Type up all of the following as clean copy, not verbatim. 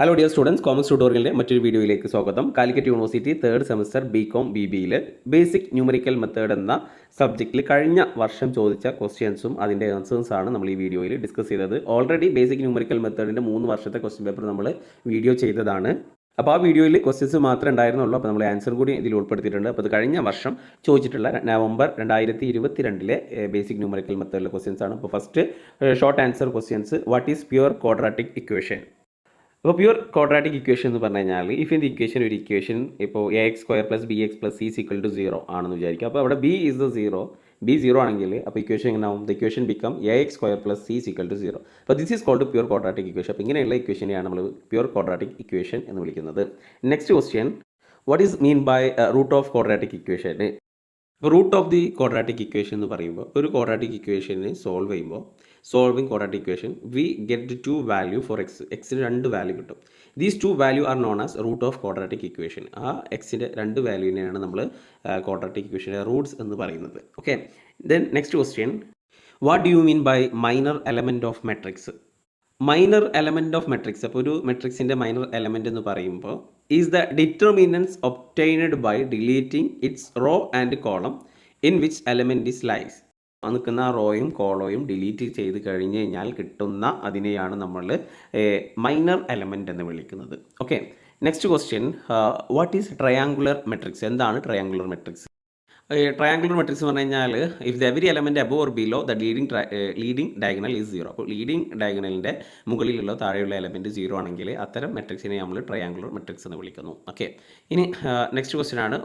Hello dear students, commerce ട്യൂട്ടോറിയലിൻ്റെ മറ്റൊരു വീഡിയോയിലേക്ക് സ്വാഗതം. Calicut university third semester BCom BBയിൽ ബേസിക് ന്യൂമറിക്കൽ മെത്തേഡ് എന്ന സബ്ജക്റ്റിൽ കഴിഞ്ഞ വർഷം ചോദിച്ച ക്വസ്റ്റ്യൻസും അതിൻ്റെ ആൻസേഴ്സാണ് നമ്മൾ ഈ വീഡിയോയിൽ ഡിസ്കസ് ചെയ്തത്. ഓൾറെഡി ബേസിക് ന്യൂമറിക്കൽ മെത്തേഡിൻ്റെ 3 വർഷത്തെ ക്വസ്റ്റ്യൻ പേപ്പർ നമ്മൾ വീഡിയോ ചെയ്തതാണ്. അപ്പോൾ ആ വീഡിയോയിൽ ക്വസ്റ്റ്യൻസ് മാത്രമേ ഉണ്ടായിരുന്നുള്ളൂ. അപ്പോൾ നമ്മൾ ആൻസർ കൂടി ഇതിൽ ഉൾപ്പെടുത്തിയിട്ടുണ്ട്. അപ്പോൾ അത് കഴിഞ്ഞ വർഷം ചോദിച്ചിട്ടുള്ള നവംബർ 2022 ബേസിക് ന്യൂമറിക്കൽ മെത്തേഡിലെ ക്വസ്റ്റ്യൻസ് ആണ്. അപ്പോൾ first short answer questions: what is pure quadratic equation? അപ്പോൾ പ്യുവർ ക്വാഡ്രാറ്റിക് ഇക്വേഷൻ എന്ന് പറഞ്ഞു കഴിഞ്ഞാൽ ഇഫ് ഇൻ ദി ഇക്വേഷൻ ഒരു ഇക്വേഷൻ ഇപ്പോൾ AX² + BX + C = 0 ആണെന്ന് വിചാരിക്കുക. അപ്പോൾ അവിടെ B is the 0, B 0 ആണെങ്കിൽ അപ്പോൾ ഇക്വേഷൻ എങ്ങനെ ആവും? The equation become AX² + C = 0. അപ്പോൾ this is called pure quadratic equation. അപ്പോൾ ഇങ്ങനെയുള്ള ഇക്വേഷനെയാണ് നമ്മൾ പ്യുവർ ക്വാഡ്രാറ്റിക് ഇക്വേഷൻ എന്ന് വിളിക്കുന്നത്. Next question: what is mean by root of quadratic equation? Root of the quadratic equation എന്ന് പറയുമ്പോൾ ഒരു ക്വാഡ്രാറ്റിക് ഇക്വേഷനെ സോൾവ് ചെയ്യുമ്പോൾ solving quadratic equation we get 2 value for എക്സിന് 2 വാല്യൂ കിട്ടും. These 2 value are known as root of quadratic equation. ആ എക്സിൻ്റെ 2 വാല്യൂവിനെയാണ് നമ്മൾ ക്വാഡ്രാറ്റിക് ഇക്വേഷൻ്റെ റൂട്ട്സ് എന്ന് പറയുന്നത്. Okay, then next question: what do you mean by minor element of matrix? Minor element of matrix, അപ്പോൾ ഒരു മെട്രിക്സിൻ്റെ മൈനർ എലമെൻറ്റ് എന്ന് പറയുമ്പോൾ is the determinants obtained by deleting its row and column in which element is lies. നിൽക്കുന്ന റോയും കോളോയും delete ചെയ്ത് കഴിഞ്ഞ് കഴിഞ്ഞാൽ കിട്ടുന്ന അതിനെയാണ് നമ്മൾ മൈനർ എലമെൻറ്റ് എന്ന് വിളിക്കുന്നത്. Okay, next question: what is triangular matrix? എന്താണ് ട്രയാങ്കുലർ മെട്രിക്സ്? ട്രയാങ്കുലർ മെട്രിക്സ് എന്ന് പറഞ്ഞു കഴിഞ്ഞാൽ if the every element above or below the leading diagonal is 0. അപ്പോൾ ലീഡിംഗ് ഡയഗണലിൻ്റെ മുകളിലുള്ള താഴെയുള്ള എലമെൻറ്റ് 0 ആണെങ്കിൽ അത്തരം മെട്രിക്സിനെ നമ്മൾ ട്രയാങ്കുലർ മെട്രിക്സ് എന്ന് വിളിക്കുന്നു. ഓക്കെ, ഇനി നെക്സ്റ്റ് ക്വസ്റ്റ്യൻ ആണ്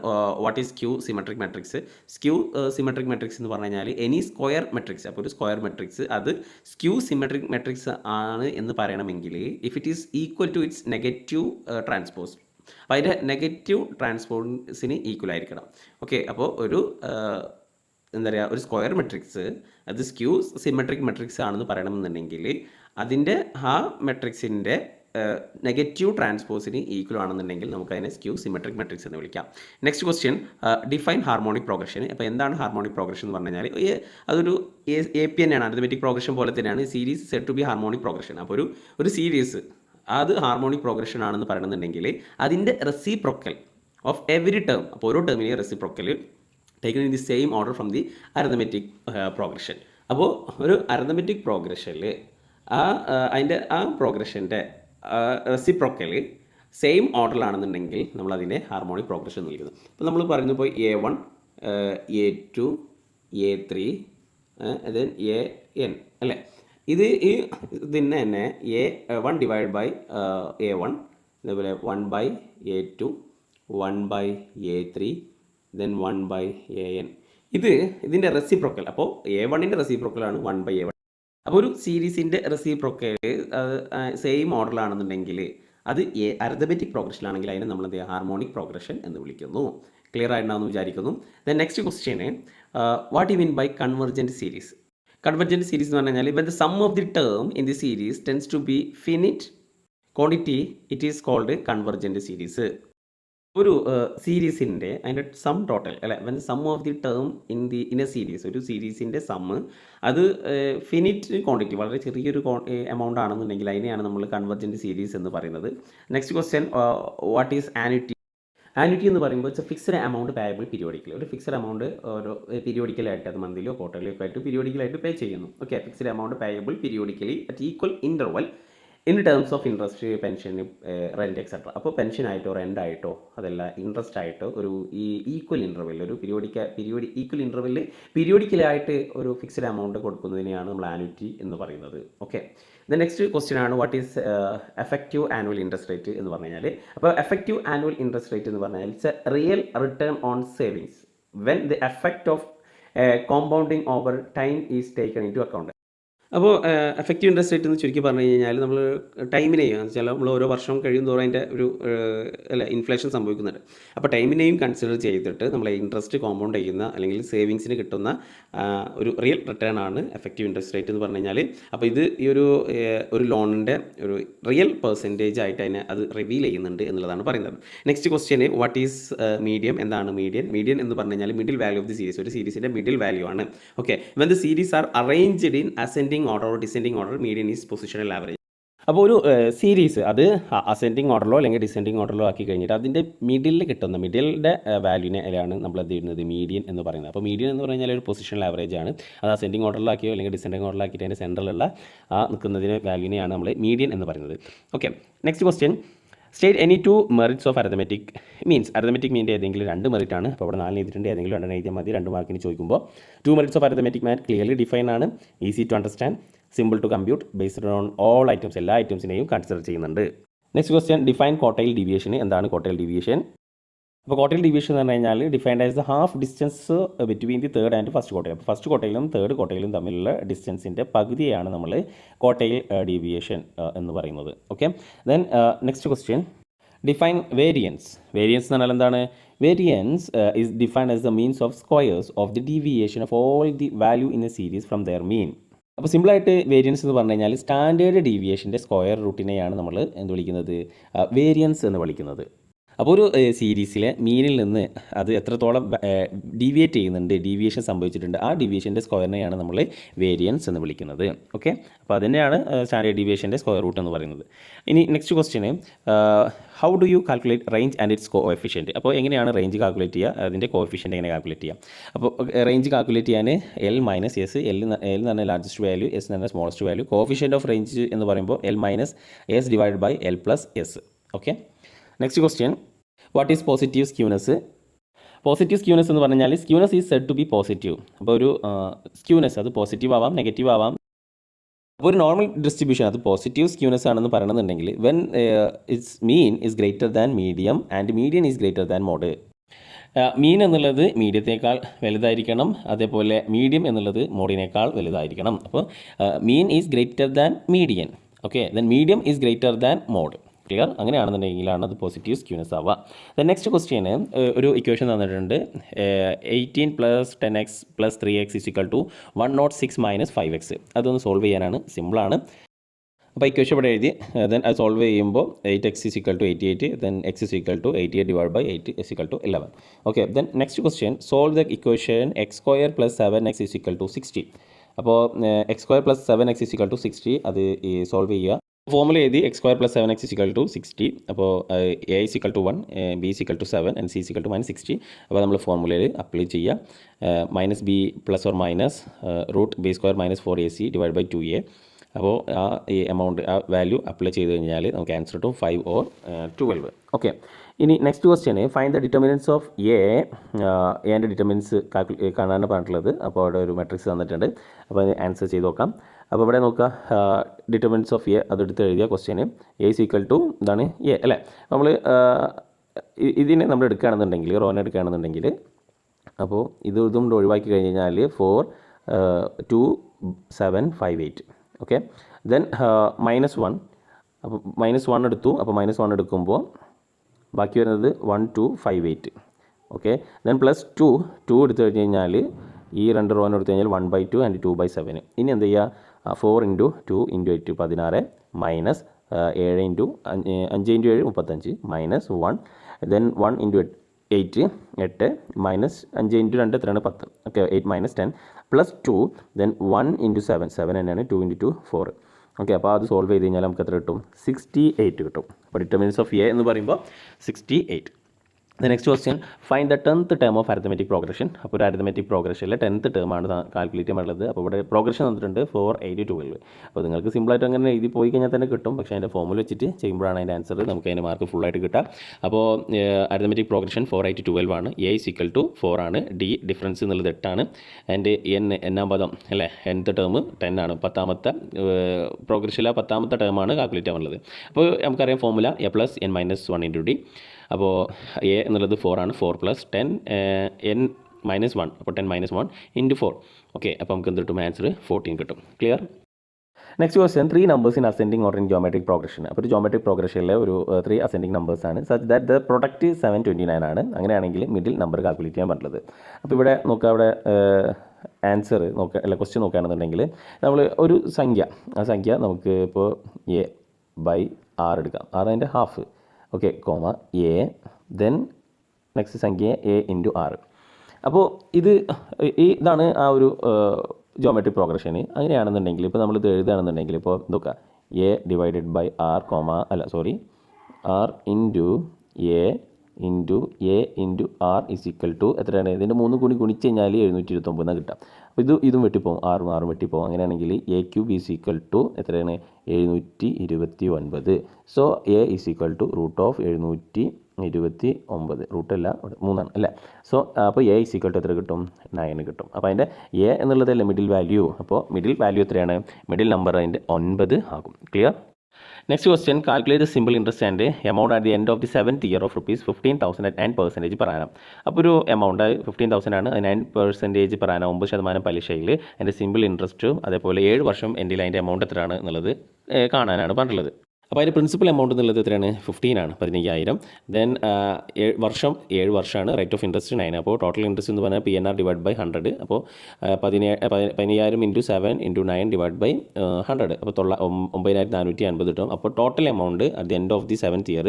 what is skew symmetric matrix? Skew symmetric matrix എന്ന് പറഞ്ഞു കഴിഞ്ഞാൽ എനി സ്ക്വയർ മെട്രിക്സ്, അപ്പോൾ ഒരു സ്ക്വയർ മെട്രിക്സ് അത് സ്ക്യൂ സിമെട്രിക് മെട്രിക്സ് ആണ് എന്ന് പറയണമെങ്കിൽ if it is equal to its negative transpose, അപ്പോൾ അതിൻ്റെ നെഗറ്റീവ് ട്രാൻസ്പോസിന് ഈക്വൽ ആയിരിക്കണം. ഓക്കെ, അപ്പോൾ ഒരു എന്താ പറയുക, ഒരു സ്ക്വയർ മെട്രിക്സ് അത് സ്ക്യൂ സിമെട്രിക് മെട്രിക്സ് ആണെന്ന് പറയണമെന്നുണ്ടെങ്കിൽ അതിൻ്റെ ആ മെട്രിക്സിൻ്റെ നെഗറ്റീവ് ട്രാൻസ്പോസിന് ഈക്വൽ ആണെന്നുണ്ടെങ്കിൽ നമുക്കതിനെ സ്ക്യൂ സിമെട്രിക് മെട്രിക്സ് എന്ന് വിളിക്കാം. Next question: define harmonic progression. അപ്പോൾ എന്താണ് ഹാർമോണിക് പ്രോഗ്രഷൻ എന്ന് പറഞ്ഞു കഴിഞ്ഞാൽ അതൊരു APN ആണ്, അരിത്മെറ്റിക് പ്രോഗ്രഷൻ പോലെ തന്നെയാണ് series set to be harmonic progression. അപ്പോൾ ഒരു സീരീസ് അത് ഹാർമോണിക് പ്രോഗ്രഷൻ ആണെന്ന് പറയണമെന്നുണ്ടെങ്കിൽ അതിൻ്റെ റെസിപ്രോക്കൽ ഓഫ് എവറി ടേം, അപ്പോൾ ഓരോ ടേമിനെ reciprocal taken in the same order from the arithmetic progression. അപ്പോൾ ഒരു അരിത്മെറ്റിക് പ്രോഗ്രഷനിൽ അതിൻ്റെ ആ പ്രോഗ്രഷൻ്റെ റെസിപ്രോക്കൽ സെയിം ഓർഡറിലാണെന്നുണ്ടെങ്കിൽ നമ്മളതിനെ ഹാർമോണിക് പ്രോഗ്രഷൻ എന്ന് വിളിക്കുന്നത്. അപ്പോൾ നമ്മൾ പറഞ്ഞു പോയി A1 A2 A3 then AN അല്ലേ? ഇതിന് തന്നെ A1 ഡിവൈഡ് ബൈ A1, അതേപോലെ 1/A2 1/A3 ദെൻ 1/AN. ഇതിൻ്റെ റെസിപ്രോക്കൽ, അപ്പോൾ A1ൻ്റെ റെസിപ്രോക്കലാണ് 1/A1. അപ്പോൾ ഒരു സീരീസിൻ്റെ റെസിപ്രോക്കൽ സെയിം ഓർഡറിലാണെന്നുണ്ടെങ്കിൽ അത് അരിത്മെറ്റിക് പ്രോഗ്രഷനിലാണെങ്കിൽ അതിനെ നമ്മൾ ഹാർമോണിക് പ്രോഗ്രഷൻ എന്ന് വിളിക്കുന്നു. ക്ലിയർ ആയിട്ടുണ്ടാവുമെന്ന് വിചാരിക്കുന്നു. Then next question: what you mean by convergent series? Convergent series എന്ന് പറഞ്ഞു കഴിഞ്ഞാൽ when the sum of the term in the series tends to be finite quantity it is called convergent series. ഒരു സീരീസിൻ്റെ അതിൻ്റെ sum total അല്ലെ, when the sum of the term in a series, ഒരു സീരീസിൻ്റെ sum അത് finite quantity വളരെ ചെറിയൊരു amount ആണെന്നുണ്ടെങ്കിൽ അതിനെയാണ് നമ്മൾ കൺവെർജൻറ്റ് സീരീസ് എന്ന് പറയുന്നത്. Next question: what is annuity? Annuity എന്ന് പറയുമ്പോൾ it's A fixed amount payable periodically. ഒരു ഫിക്സഡ് എമൗണ്ട് ഓരോ പീരിയോഡിക്കലായിട്ട് അത് മന്ത്ലിയോ ക്വാർട്ടർലിയോ ഒക്കെ ആയിട്ട് പീരിയോഡിക്കലായിട്ട് പേ ചെയ്യുന്നു. Okay, fixed amount payable periodically at equal interval in terms of interest, pension, rent etcetera. അപ്പോൾ പെൻഷനായിട്ടോ റെൻ്റായിട്ടോ അതല്ല ഇൻട്രസ്റ്റ് ആയിട്ടോ ഒരു ഈക്വൽ ഇൻ്റർവെൽ, ഒരു ഈക്വൽ ഇൻ്റർവെല്ലിൽ പീരിയോഡിക്കലായിട്ട് ഒരു ഫിക്സഡ് എമൗണ്ട് കൊടുക്കുന്നതിനെയാണ് നമ്മൾ ആന്വിറ്റി എന്ന് പറയുന്നത്. ഓക്കെ, ദ നെക്സ്റ്റ് ക്വസ്റ്റ്യൻ ആണ് what is effective annual interest rate എന്ന് പറഞ്ഞു കഴിഞ്ഞാൽ. അപ്പോൾ എഫക്റ്റീവ് ആനുവൽ ഇൻട്രസ്റ്റ് റേറ്റ് എന്ന് പറഞ്ഞാൽ it's a real return on savings when the effect of compounding over time is taken into account. അപ്പോൾ effective interest rate എന്ന് ചുരുക്കി പറഞ്ഞു കഴിഞ്ഞാൽ നമ്മൾ ടൈമിനെയും വെച്ചാൽ നമ്മൾ ഓരോ വർഷം കഴിയും തോറും അതിൻ്റെ ഒരു ഇൻഫ്ലേഷൻ സംഭവിക്കുന്നുണ്ട്. അപ്പോൾ ടൈമിനെയും കൺസിഡർ ചെയ്തിട്ട് നമ്മൾ ഇൻട്രസ്റ്റ് കോമ്പൗണ്ട് ചെയ്യുന്ന അല്ലെങ്കിൽ സേവിങ്സിന് കിട്ടുന്ന ഒരു റിയൽ റിട്ടേൺ ആണ് എഫക്റ്റീവ് ഇൻട്രസ്റ്റ് റേറ്റ് എന്ന് പറഞ്ഞു കഴിഞ്ഞാൽ. അപ്പോൾ ഇത് ഈ ഒരു ലോണിൻ്റെ ഒരു റിയൽ പെർസെൻറ്റേജ് ആയിട്ട് അതിനെ അത് റിവീൽ ചെയ്യുന്നുണ്ട് എന്നുള്ളതാണ് പറയുന്നത്. Next question: what is medium? എന്താണ് മീഡിയൻ? മീഡിയൻ എന്ന് പറഞ്ഞു കഴിഞ്ഞാൽ middle value of the series, ഒരു സീരീസിൻ്റെ മിഡിൽ വാല്യൂ ആണ്. Okay, when the series R arranged in ascending order or descending order, median is positional average. അപ്പോൾ ഒരു സീരീസ് അത് ascending ഓർഡറിലോ അല്ലെങ്കിൽ ഡിസെൻഡിങ് ഓർഡറിലോ ആക്കി കഴിഞ്ഞിട്ട് അതിൻ്റെ മിഡിലിൽ കിട്ടുന്ന മിഡിലിൻ്റെ വാല്യൂവിനെയാണ് നമ്മൾ എന്ത് ചെയ്യുന്നത് മീഡിയൻ എന്ന് പറയുന്നത്. അപ്പോൾ മീഡിയൻ എന്ന് പറഞ്ഞാൽ ഒരു പൊസിഷണൽ ആവറേജ് ആണ്. അത് അസെൻഡിങ് ഓർഡറിലാക്കിയോ അല്ലെങ്കിൽ ഡിസെൻഡിങ് ഓർഡറിലാക്കിയിട്ട് അതിൻ്റെ സെൻറ്ററിലുള്ള ആ നിൽക്കുന്നതിന് വാല്യൂവിനെയാണ് നമ്മൾ മീഡിയൻ എന്ന് പറയുന്നത്. Okay, next question, state any two merits of arithmetic means. Arithmetic മീൻ്റെ ഏതെങ്കിലും 2 മെറിറ്റ് ആണ്. അപ്പോൾ ഇവിടെ 4 എഴുതിയിട്ടുണ്ട്, ഏതെങ്കിലും 2 എഴുതിയാൽ മതി. 2 മാർക്കിന് ചോദിക്കുമ്പോൾ 2 merits of arithmetic mean clearly define ആണ്, easy to understand, simple to compute, based on all items, എല്ലാ ഐറ്റംസിനെയും കൺസിഡർ ചെയ്യുന്നുണ്ട്. Next question, define quartile deviation. എന്താണ് ക്വാർട്ടൈൽ ഡീവിയേഷൻ? അപ്പോൾ ക്വാർട്ടൈൽ ഡീവിയേഷൻ എന്ന് പറഞ്ഞു കഴിഞ്ഞാൽ defined as the half distance between the third and first quartile. അപ്പോൾ first ക്വാർട്ടൈലും തേർഡ് ക്വാർട്ടൈലും തമ്മിലുള്ള ഡിസ്റ്റൻസിൻ്റെ പകുതിയാണ് നമ്മൾ ക്വാർട്ടൈൽ ഡീവിയേഷൻ എന്ന് പറയുന്നത്. Okay, then next question, define variance. Variance എന്ന് പറഞ്ഞാൽ എന്താണ്? Variance is defined as the means of squares of the deviation of all the value in a series from their mean. അപ്പോൾ സിമ്പിളായിട്ട് വേരിയൻസ് എന്ന് പറഞ്ഞു കഴിഞ്ഞാൽ സ്റ്റാൻഡേർഡ് ഡീവിയേഷൻ്റെ സ്ക്വയർ റൂട്ടിനെയാണ് നമ്മൾ എന്ത് വിളിക്കുന്നത്? വേരിയൻസ് എന്ന് വിളിക്കുന്നത്. അപ്പോൾ ഒരു സീരീസിലെ മീനിൽ നിന്ന് അത് എത്രത്തോളം ഡീവിയേറ്റ് ചെയ്യുന്നുണ്ട്, ഡീവിയേഷൻ സംഭവിച്ചിട്ടുണ്ട്, ആ ഡീവിയേഷൻ്റെ സ്ക്വയറിനെയാണ് നമ്മൾ വേരിയൻസ് എന്ന് വിളിക്കുന്നത്. ഓക്കെ, അപ്പോൾ അതിനെയാണ് സ്റ്റാൻഡേർഡ് ഡീവിയേഷൻ്റെ സ്ക്വയർ റൂട്ട് എന്ന് പറയുന്നത്. ഇനി next question, how do you calculate range and it's coefficient. അപ്പോൾ എങ്ങനെയാണ് റേഞ്ച് കാൽക്കുലേറ്റ് ചെയ്യുക, അതിൻ്റെ കോഎഫിഷ്യൻ്റ് എങ്ങനെ കാൽക്കുലേറ്റ് ചെയ്യാം? അപ്പോൾ റേഞ്ച് കാൽക്കുലേറ്റ് ചെയ്യാൻ എൽ മൈനസ് എസ്, എൽ എന്ന് പറഞ്ഞാൽ ലാർജസ്റ്റ് വാല്യൂ, എസ് എന്ന് പറഞ്ഞാൽ smallest value, coefficient of range എന്ന് പറയുമ്പോൾ L minus S divide by L plus S. Okay, next question, what is positive skewness? Positive skewness എന്ന് പറഞ്ഞാൽ skewness is said to be positive. അപ്പോൾ ഒരു skewness അത് positive ആവാം, നെഗറ്റീവ് ആവാം. അപ്പോൾ ഒരു നോർമൽ ഡിസ്ട്രിബ്യൂഷൻ അത് പോസിറ്റീവ് സ്ക്യൂനെസ് ആണെന്ന് പറയണമെന്നുണ്ടെങ്കിൽ when its mean is greater than medium and median is greater than mode. Mean എന്നുള്ളത് മീഡിയത്തേക്കാൾ വലുതായിരിക്കണം, അതേപോലെ മീഡിയം എന്നുള്ളത് മോഡിനേക്കാൾ വലുതായിരിക്കണം. അപ്പോൾ mean is greater than median. Okay, then medium is greater than mode. Clear? അങ്ങനെയാണെന്നുണ്ടെങ്കിലാണ് അത് പോസിറ്റീവ് സ്ക്യൂനെസ് ആവുക. ദ നെക്സ്റ്റ് ക്വസ്റ്റ്യന് ഒരു ഇക്വേഷൻ തന്നിട്ടുണ്ട്, 18 + 10x + 3x = 106 - 5x. അതൊന്ന് സോൾവ് ചെയ്യാനാണ്, സിമ്പിളാണ്. അപ്പോൾ ഇക്വേഷൻ ഇവിടെ എഴുതി, ദെൻ അത് സോൾവ് ചെയ്യുമ്പോൾ 8x = 88, then x = 88 / 8 = 11. Okay, then next question, solve the equation x² + 7x = 60. അപ്പോൾ x² + 7x = 60 അത് സോൾവ് ചെയ്യുക. ഫോമുല എഴുതി, x² + 7x = 60. അപ്പോൾ a = 1, b = 7 and c = -60. അപ്പോൾ നമ്മൾ ഫോർമുലയിൽ അപ്ലൈ ചെയ്യുക. -b ± √b² - 4ac / 2a. അപ്പോൾ ആ എമൗണ്ട്, ആ വാല്യൂ അപ്ലൈ ചെയ്ത് കഴിഞ്ഞാൽ നമുക്ക് ആൻസർ കിട്ടും 5 or 12. ഓക്കെ, ഇനി നെക്സ്റ്റ് ക്വസ്റ്റ്യന്, ഫൈൻഡ് ദ ഡിറ്റർമിനൻസ് ഓഫ് എൻ്റെ ഡിറ്റർമിനൻസ് കാണാനാണ് പറഞ്ഞിട്ടുള്ളത്. അപ്പോൾ അവിടെ ഒരു മെട്രിക്സ് തന്നിട്ടുണ്ട്. അപ്പോൾ അത് ആൻസർ ചെയ്ത് നോക്കാം. അപ്പോൾ ഇവിടെ നോക്കുക, ഡിറ്റർമിനൻസ് ഓഫ് അതെടുത്ത് എഴുതിയ ക്വസ്റ്റ്യന് a = ഇതാണ് എ അല്ലേ. നമ്മൾ ഇതിനെ നമ്മൾ എടുക്കുകയാണെന്നുണ്ടെങ്കിൽ, റോനെ എടുക്കുകയാണെന്നുണ്ടെങ്കിൽ, അപ്പോൾ ഇതും ഒഴിവാക്കി കഴിഞ്ഞ് കഴിഞ്ഞാൽ 4 2 7 5 8. Okay, then -1. അപ്പോൾ -1 എടുത്തു. അപ്പോൾ -1 എടുക്കുമ്പോൾ ബാക്കി വരുന്നത് 1 2 5 8. ഓക്കെ, ദെൻ +2 എടുത്തു കഴിഞ്ഞ് കഴിഞ്ഞാൽ ഈ 2 റോനെ എടുത്തു കഴിഞ്ഞാൽ 1/2 and 2/7. ഇനി എന്ത് ചെയ്യുക, 4 × 2 × 8 16 മൈനസ് 7 × 5 × 7 35 -1, ദെൻ 1 × 8 8 മൈനസ് 5 × 2 എത്രയാണ് 10. ഓക്കെ, 8 - 10 +2, ദെൻ 1 × 7 7 തന്നെയാണ്, 2 × 2 4. ഓക്കെ, അപ്പോൾ അത് സോൾവ് ചെയ്ത് കഴിഞ്ഞാൽ നമുക്ക് എത്ര കിട്ടും? 68 കിട്ടും. അപ്പോൾ ഡിറ്റർമിനൻസ് ഓഫ് എ എന്ന് പറയുമ്പോൾ 68. The next question, find the 10th term of arithmetic progression. അപ്പോൾ ഒരു അരിത്തമെറ്റിക് പ്രോഗ്രഷനിലെ 10th ടേമാണ് കാൽക്കുലേറ്റ് ചെയ്യാനുള്ളത്. അപ്പോൾ ഇവിടെ പ്രോഗ്രഷൻ തന്നിട്ടുണ്ട് 4 8 12. അപ്പോൾ നിങ്ങൾക്ക് സിമ്പിളായിട്ട് അങ്ങനെ എഴുതി പോയി കഴിഞ്ഞാൽ തന്നെ കിട്ടും. പക്ഷേ അതിൻ്റെ ഫോമുല വെച്ചിട്ട് ചെയ്യുമ്പോഴാണ് അതിൻ്റെ ആൻസർ നമുക്ക് അതിൻ്റെ മാർക്ക് ഫുള്ളായിട്ട് കിട്ടുക. അപ്പോൾ അരിത്തമെറ്റിക് പ്രോഗ്രഷൻ 4 8 12 ആണ്. a = 4 ആണ്. d ഡിഫറൻസ് എന്നുള്ളത് 8 ആണ്. ആൻഡ് എന്നാം പദം അല്ലേ, nth ടേം 10 ആണ്. 10ാമത്തെ പ്രോഗ്രഷനിലെ 10ാമത്തെ ടേമാണ് കാൽക്കുലേറ്റ് ചെയ്യാനുള്ളത്. അപ്പോൾ നമുക്കറിയാം ഫോമുല a + n - 1 × d. അപ്പോൾ എ എന്നുള്ളത് 4 ആണ്. 4 + 10 n - 1. അപ്പോൾ 10 - 1 × 4. ഓക്കെ, അപ്പോൾ നമുക്ക് എന്ത് കിട്ടും? ആൻസർ 14 കിട്ടും. Clear? Next question, 3 numbers in ascending order in geometric progression. അപ്പോൾ ഒരു ജോമെട്രിക് പ്രോഗ്രഷനിലെ ഒരു 3 അസെൻഡിങ് നമ്പേഴ്സാണ്. സച്ച് ദാറ്റ് ദ പ്രൊഡക്റ്റ് 729 ആണ്. അങ്ങനെയാണെങ്കിൽ മിഡിൽ നമ്പർ കാൽക്കുലേറ്റ് ചെയ്യാൻ പറഞ്ഞത്. അപ്പോൾ ഇവിടെ നോക്കുക, അവിടെ ആൻസർ നോക്കുക, അല്ല ക്വസ്റ്റ്യൻ നോക്കുകയാണെന്നുണ്ടെങ്കിൽ നമ്മൾ ഒരു സംഖ്യ, ആ സംഖ്യ നമുക്ക് ഇപ്പോൾ a/r എടുക്കാം. 6 അതിൻ്റെ half. Okay, comma A, then next സംഖ്യ a × r. അപ്പോൾ ഇതാണ് ആ ഒരു ജോമെട്രിക് പ്രോഗ്രഷന്. അങ്ങനെയാണെന്നുണ്ടെങ്കിൽ ഇപ്പോൾ നമ്മൾ ഇത് എഴുതുകയാണെന്നുണ്ടെങ്കിൽ ഇപ്പോൾ നോക്കുക, A divided by R R into A R is equal to എത്രയാണ്? ഇതിൻ്റെ 3 കൂടി ഗുണിച്ച് കഴിഞ്ഞാൽ 729 കിട്ടാം. അപ്പോൾ ഇതും വെട്ടിപ്പോകും, 6 വെട്ടിപ്പോകും. അങ്ങനെയാണെങ്കിൽ A cube is equal to എത്രയാണ്? 729. So A is equal to root of 729, റൂട്ടല്ല 3 അല്ലേ? സോ അപ്പോൾ എ ഈസ് ഈക്വൽ ടു എത്ര കിട്ടും? 9 കിട്ടും. അപ്പോൾ അതിൻ്റെ എ എന്നുള്ളതല്ലേ മിഡിൽ വാല്യൂ. അപ്പോൾ മിഡിൽ വാല്യൂ എത്രയാണ്? മിഡിൽ നമ്പർ അതിൻ്റെ 9 ആകും. Clear? Next question, calculate the simple interest and amount at the end of the 7th year of ₹15,000 at 9% per annum. അപ്പോൾ ഒരു എമൗണ്ട് 15,000 ആണ്, 9% per annum, 9% പലിശയിൽ അതിൻ്റെ സിമ്പിൾ ഇൻട്രസ്റ്റും അതേപോലെ 7 വർഷം എൻഡിൽ അതിൻ്റെ എമൗണ്ട് എത്രയാണ് എന്നുള്ളത് കാണാനാണ് പറഞ്ഞിട്ടുള്ളത്. അപ്പോൾ അതിൻ്റെ പ്രിൻസിപ്പൽ എമൗണ്ട് എന്നുള്ളത് എത്രയാണ്? 15 ആണ്, 15,000. ദെൻ 7 വർഷമാണ്, റേറ്റ് ഓഫ് ഇൻട്രസ്റ്റ് 9. അപ്പോൾ ടോട്ടൽ ഇൻട്രസ്റ്റ് എന്ന് പറഞ്ഞാൽ PNR ഡിവൈഡ് ബൈ 100. അപ്പോൾ 15,000 ഇൻറ്റു 7 ഇൻറ്റു 9 ഡിവൈഡ് ബൈ 100. അപ്പോൾ 9,450 കിട്ടും. അപ്പോൾ total amount at the end of the 7th year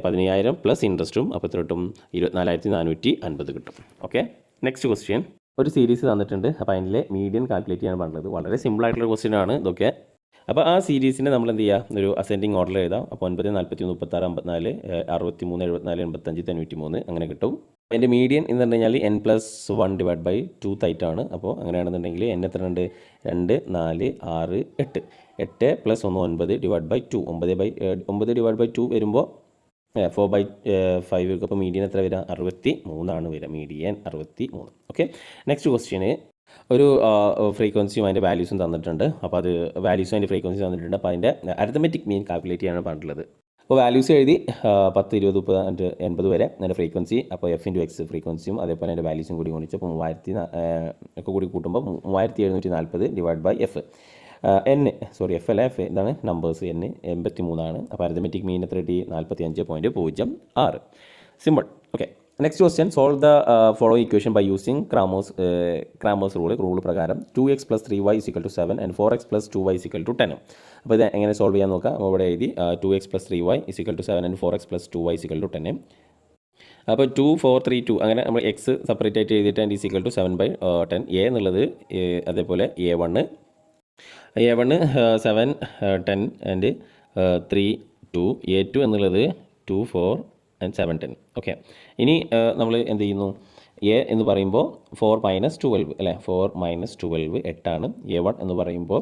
15,000 plus ഇൻട്രസ്റ്റും അപ്പോൾ എത്ര കിട്ടും? 24,450 കിട്ടും. ഓക്കെ, നെക്സ്റ്റ് ക്വസ്റ്റ്യൻ, ഒരു സീരീസ് തന്നിട്ടുണ്ട്. അപ്പോൾ അതിൻ്റെ മീഡിയൻ കാൽക്കുലേറ്റ് ചെയ്യാൻ പറഞ്ഞത് വളരെ സിമ്പിളായിട്ടുള്ള ക്വസ്റ്റ്യൻ ആണ് ഇതൊക്കെ. അപ്പോൾ ആ സീരീസിനെ നമ്മൾ എന്ത് ചെയ്യുക? ഒരു അസെൻഡിങ് ഓർഡർ എഴുതാം. അപ്പോൾ 9, 41, 36, 54, 63, 74, 85, 93 അങ്ങനെ കിട്ടും. എൻ്റെ മീഡിയൻ എന്ന് പറഞ്ഞു കഴിഞ്ഞാൽ n+1 ഡിവൈഡ് ബൈ 2 തൈറ്റാണ്. അപ്പോൾ അങ്ങനെയാണെന്നുണ്ടെങ്കിൽ n എത്ര ഉണ്ട്? 2, 4, 6, 8. 8 + 1 9 ഡിവൈഡ് ബൈ 2. 9 ഡിവൈഡ് ബൈ 2 വരുമ്പോൾ 4/5. അപ്പോൾ മീഡിയൻ എത്ര വരിക? 63 വരിക. മീഡിയൻ 63. ഓക്കെ, നെക്സ്റ്റ് ക്വസ്റ്റ്യന്, ഒരു ഫ്രീക്വൻസിയും അതിൻ്റെ വാല്യൂസും തന്നിട്ടുണ്ട്. അപ്പോൾ അത് വാല്യൂസും അതിൻ്റെ ഫ്രീക്വൻസി തന്നിട്ടുണ്ട്. അപ്പോൾ അതിൻ്റെ അരിത്തമെറ്റിക് മീൻ കാൽക്കുലേറ്റ് ചെയ്യാനാണ് പറഞ്ഞിട്ടുള്ളത്. അപ്പോൾ വാല്യൂസ് എഴുതി 10, 20, 30, 80 വരെ അതിൻ്റെ ഫ്രീക്വൻസി. അപ്പോൾ F/X ഫ്രീക്വൻസിയും അതേപോലെ അതിൻ്റെ വാല്യൂസും കൂടി ഗുണിച്ച് അപ്പോൾ 3000 ഒക്കെ കൂടി കൂട്ടുമ്പോൾ 3740 ഡിവൈഡ് ബൈ F അല്ല, F ഇതാണ് നമ്പേഴ്സ്. N 83 അപ്പോൾ അരിത്തമെറ്റിക് മീൻ എത്ര കിട്ടി? 45.06. Simple. Okay, next question, solve the following equation by using Cramer's rule പ്രകാരം 2x + 3y = 7 and 4x + 2y = 10. അപ്പോൾ ഇത് എങ്ങനെ സോൾവ് ചെയ്യാൻ നോക്കാം? ഇവിടെ എഴുതി 2x + 3y = 7 and 4x + 2y = 10. അപ്പോൾ 2, 4, 3, 2 അങ്ങനെ നമ്മൾ എക്സ് സെപ്പറേറ്റ് ആയിട്ട് എഴുതിയിട്ട് and is equal to 7/10. A എന്നുള്ളത് അതേപോലെ A1 7, 10 and 3, 2. A2 എന്നുള്ളത് 2, 4 and 7, 10. ഓക്കെ, ഇനി നമ്മൾ എന്ത് ചെയ്യുന്നു? എ എന്ന് പറയുമ്പോൾ 4 - 12 അല്ലേ? 4 - 12 8 A1 എന്ന് പറയുമ്പോൾ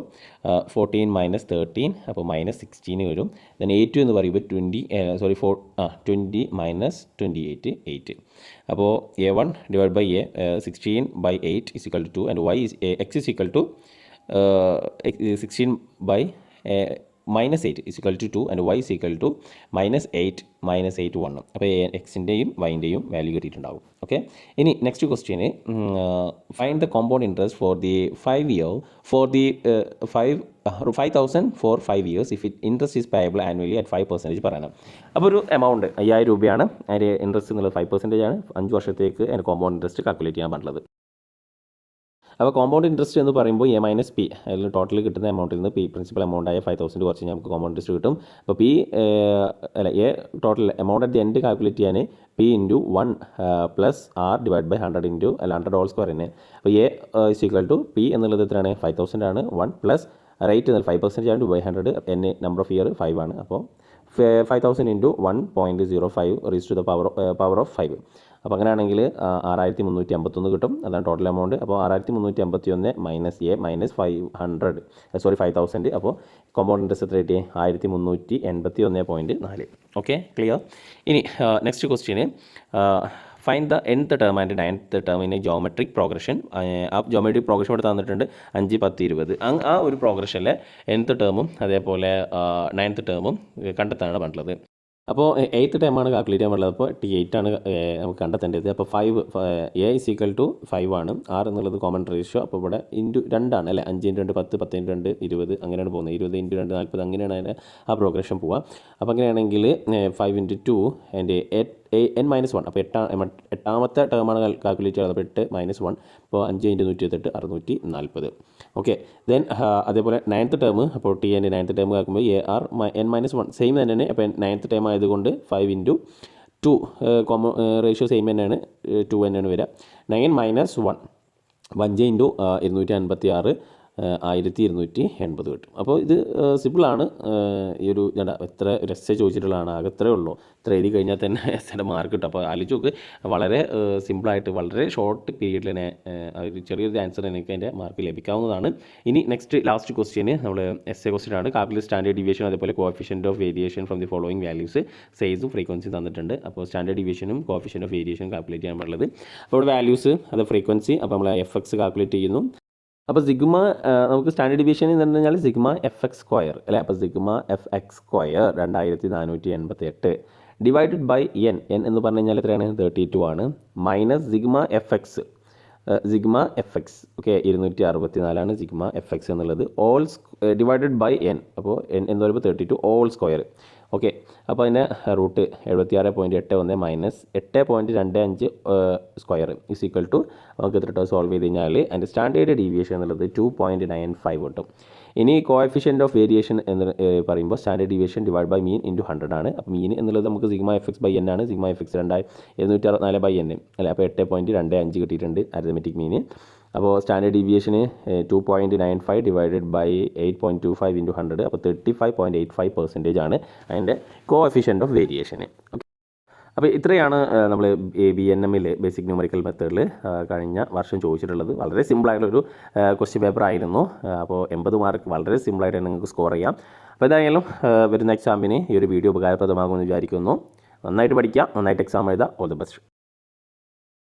14 - 13 അപ്പോൾ -16 വരും. ദെൻ A2 എന്ന് പറയുമ്പോൾ 20 - 28 8. അപ്പോൾ A1 divide by A 16/8 is equal to 2 and x is equal to 16/8 is equal to 2 and y is equal to -8 1. അപ്പോൾ എക്സിൻ്റെയും വൈൻ്റെയും വാല്യൂ കിട്ടിയിട്ടുണ്ടാവും. ഓക്കെ, ഇനി നെക്സ്റ്റ് ക്വസ്റ്റ്യന്, find the compound interest for the 5 year for the 5,000 for 5 years if interest is payable annually at 5% per annum. അപ്പോൾ ഒരു amount 5,000 രൂപയാണ്. അതിൻ്റെ interest എന്നുള്ളത് 5% ആണ്. 5 വർഷത്തേക്ക് അതിൻ്റെ കോമ്പൗണ്ട് ഇൻട്രസ്റ്റ് കാൽക്കുലേറ്റ് ചെയ്യാൻ പറഞ്ഞത്. അപ്പോൾ കോമ്പൗണ്ട് ഇൻട്രസ്റ്റ് എന്ന് പറയുമ്പോൾ A - P അതിൽ ടോട്ടൽ കിട്ടുന്ന എമൗണ്ടിൽ നിന്ന് P പ്രിൻസിപ്പൽ എമൗണ്ടായ 5,000 കുറച്ച് നമുക്ക് കോമ്പൗണ്ട് ഇൻട്രസ്റ്റ് കിട്ടും. അപ്പോൾ A total amount at the end calculate ചെയ്യാൻ P × 1 + R divide by 100 × 100 whole square തന്നെ. അപ്പോൾ A is equal to P എന്നുള്ളത് എത്രയാണ്? 5,000 ആണ്. 1 പ്ലസ് റേറ്റ് 5% ആണ് by 100. N number of year 5 ആണ്. അപ്പോൾ 5,000 × 1.05 raise to the power of 5. അപ്പോൾ അങ്ങനെയാണെങ്കിൽ 6,351 കിട്ടും. അതാണ് ടോട്ടൽ എമൗണ്ട്. അപ്പോൾ 6,351 - A - 5,000. അപ്പോൾ കോമ്പൗണ്ട് ഇൻട്രസ്റ്റ് എത്ര കിട്ടി? 1,381.4. Okay, clear. ഇനി നെക്സ്റ്റ് ക്വസ്റ്റ്യന്, find the nth term and 9th term in a geometric progression. ആ ജോമെട്രിക് പ്രോഗ്രഷൻ ഇവിടെ തന്നിട്ടുണ്ട് 5, 10, 20. ആ ഒരു പ്രോഗ്രഷനിലെ nth ടേമും അതേപോലെ 9th ടേമും കണ്ടെത്താനാണ് പറഞ്ഞിട്ടുള്ളത്. അപ്പോൾ 8th ടൈമാണ് കാൽക്കുലേറ്റ് ചെയ്യാൻ പറ്റുള്ളത്. അപ്പോൾ T8 ആണ് നമുക്ക് കണ്ടെത്തേണ്ടത്. അപ്പോൾ 5 A is equal to 5 ആണ്. R എന്നുള്ളത് കോമൺ റേഷ്യോ. അപ്പോൾ ഇവിടെ ഇൻറ്റു 2 ആണ് അല്ലേ? 5 × 2 10, 10 × 2 20 അങ്ങനെയാണ് പോകുന്നത്. 20 × 2 40 അങ്ങനെയാണ് അതിൻ്റെ ആ പ്രോഗ്രഷൻ പോവുക. അപ്പോൾ അങ്ങനെയാണെങ്കിൽ 5 × 2 and n-1. അപ്പോൾ എട്ടാമത്തെ ടേമാണ് കാൽക്കുലേറ്റ് ചെയ്യുന്നത്. അപ്പോൾ 8 - 1 അപ്പോൾ 5 × 128 640. ഓക്കെ, ദെൻ അതേപോലെ 9th ടേം. അപ്പോൾ T and 9th ടേം ആക്കുമ്പോൾ AR n-1 സെയിം തന്നെയാണ്. അപ്പോൾ 9th ടേം ആയതുകൊണ്ട് 5 × 2 കോമൺ റേഷ്യോ സെയിം തന്നെയാണ്. 2 തന്നെയാണ് വരിക. 9 - 1 5 × 256 1280 കിട്ടും. അപ്പോൾ ഇത് സിമ്പിളാണ്. ഈ ഒരു എത്ര ഒരു എസ്സേ ചോദിച്ചിട്ടുള്ളതാണ്, ആകെ ഇത്രയേ ഉള്ളൂ. ഇത്ര എഴുതി കഴിഞ്ഞാൽ തന്നെ എസ്സേൻ്റെ മാർക്ക് കിട്ടും. അപ്പോൾ ആലോചിച്ച് നോക്ക്, വളരെ സിമ്പിളായിട്ട് വളരെ ഷോർട്ട് പീരീഡിൽ തന്നെ ഒരു ചെറിയൊരു ആൻസർ എനിക്ക് അതിൻ്റെ മാർക്ക് ലഭിക്കാവുന്നതാണ്. ഇനി ലാസ്റ്റ് ക്വസ്റ്റ്യന് നമ്മൾ എസ്സേ ക്വസ്റ്റ്യൻ ആണ്. കാൽക്കുലേറ്റ് സ്റ്റാൻഡേർഡ് ഡീവിയേഷൻ, അതേപോലെ coefficient of variation from the following values, സൈസും ഫ്രീക്വൻസിയും തന്നിട്ടുണ്ട്. അപ്പോൾ സ്റ്റാൻഡേർഡ് ഡീവിയേഷനും കോഎഫിഷ്യൻ്റ് ഓഫ് വേരിയേഷൻ കാൽക്കുലേറ്റ് ചെയ്യാൻ പാടുള്ളത്. അപ്പോൾ ഇവിടെ വാല്യൂസ്, അത് ഫ്രീക്വൻസി, അപ്പോൾ നമ്മൾ എഫ് കാൽക്കുലേറ്റ് ചെയ്യുന്നു. അപ്പോൾ സിഗ്മ നമുക്ക് സ്റ്റാൻഡേർഡ് ഡീവിയേഷൻ എന്ന് പറഞ്ഞു കഴിഞ്ഞാൽ സിഗ്മ FX സ്ക്വയർ അല്ലേ. അപ്പോൾ sigma FX square 2488 divided by N എന്ന് പറഞ്ഞു കഴിഞ്ഞാൽ എത്രയാണ്? 32 ആണ്. Minus sigma FX okay 264 sigma FX എന്നുള്ളത്. ഓൾ ഡിവൈഡഡ് ബൈ എൻ, അപ്പോൾ എൻ എന്ന് പറയുമ്പോൾ 32 ഓൾ സ്ക്വയർ. ഓക്കെ, അപ്പോൾ അതിൻ്റെ root 76.81 minus 8.25 square is equal to നമുക്ക് എത്ര സോൾവ് ചെയ്ത് കഴിഞ്ഞാൽ അതിൻ്റെ സ്റ്റാൻഡേർഡ് ഡീവിയേഷൻ എന്നുള്ളത് 2.95 കിട്ടും. ഇനി കോഎഫിഷ്യൻ്റ് ഓഫ് വേരിയേഷൻ എന്ന് പറയുമ്പോൾ standard deviation divide by mean into 100 ആണ്. അപ്പോൾ മീൻ എന്നുള്ളത് നമുക്ക് സിഗ്മ FX ബൈ എൻ ആണ്. സിഗ്മ FX 264 ബൈ എൻ അല്ലേ. അപ്പോൾ 8.25 കിട്ടിയിട്ടുണ്ട് അരിതമെറ്റിക് മീൻ. അപ്പോൾ സ്റ്റാൻഡേർഡ് ഡീവിയേഷന് 2.95 ഡിവൈഡഡ് ബൈ 8.25 ഇൻറ്റു 100, അപ്പോൾ 35.85% ആണ് അതിൻ്റെ കോഎഫിഷ്യൻ്റ് ഓഫ് വേരിയേഷന്. അപ്പോൾ ഇത്രയാണ് നമ്മൾ BNMൽ ബേസിക് ന്യൂമറിക്കൽ മെത്തേഡിൽ കഴിഞ്ഞ വർഷം ചോദിച്ചിട്ടുള്ളത്. വളരെ സിമ്പിളായിട്ടുള്ളൊരു ക്വസ്റ്റ്യൻ പേപ്പർ ആയിരുന്നു. അപ്പോൾ 80 മാർക്ക് വളരെ സിമ്പിളായിട്ട് നിങ്ങൾക്ക് സ്കോർ ചെയ്യാം. അപ്പോൾ ഏതായാലും വരുന്ന എക്സാമിന് ഈ ഒരു വീഡിയോ ഉപകാരപ്രദമാകുമെന്ന് വിചാരിക്കുന്നു. നന്നായിട്ട് പഠിക്കുക, നന്നായിട്ട് എക്സാം എഴുതുക. All the best.